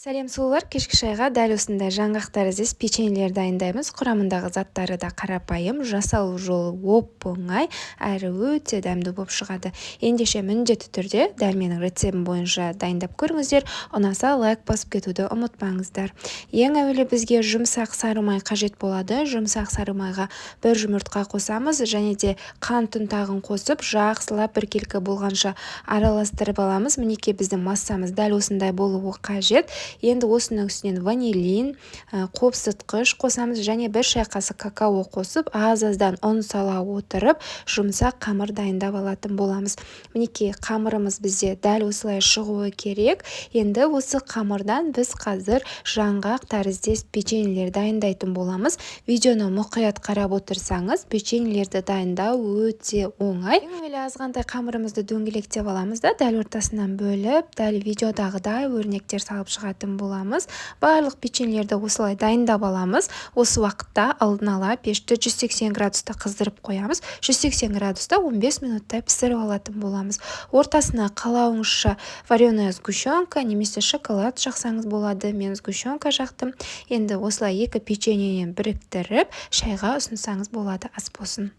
Сәлем сұлулар, кешкі шайға дәл осындай жаңғақтар іздес печеньелер дайындаймыз. Құрамындағы заттары да қарапайым, жасалу жолы оп-оңай әрі өте дәмді болып шығады. Ендеше міндетті түрде дәл менің рецептім бойынша дайындап көріңіздер. Ұнаса лайк басып кетуді ұмытпаңыздар. Ең әуелі бізге жұмсақ сары май қажет болады. Жұмсақ сары майға бір жұмыртқа қосамыз және де қант ұнтағын қосып, жақсылап біркелкі болғанша араластырып аламыз. Мінекей біздің массамыз дәл осындай болуы қажет. Енді осының үстінен ванилин, қопсытқыш қосамыз және бір шай қасық какао қосып, аз-аздан ұн сала отырып, жұмсақ қамыр дайындап алатын боламыз. Мінекей қамырымыз бізде дәл осылай шығуы керек. Енді осы қамырдан біз қазір жаңғақ тәріздес печеньелер дайындайтын боламыз. Видеоны мұқият қарап отырсаңыз, печеньелерді дайындау өте оңай. Ең әуелі азғантай қамырымызды дөңгелектеп аламыз да, дәл ортасынан бөліп, дәл видеодағыдай өрнектер салып шығатын боламыз. Барлық печеньелерді осылай дайындап аламыз. Осы уақытта алдын ала пешті 180 градуста қыздырып қоямыз. 180 градуста 15 минуттай пісіріп алатын боламыз. Ортасына қалауыңызша вареная сгущенка немесе шоколад жақсаңыз болады. Мен сгущенка жақтым. Енді осылай екі печеньені біріктіріп, шайға ұсынсаңыз болады, ас болсын.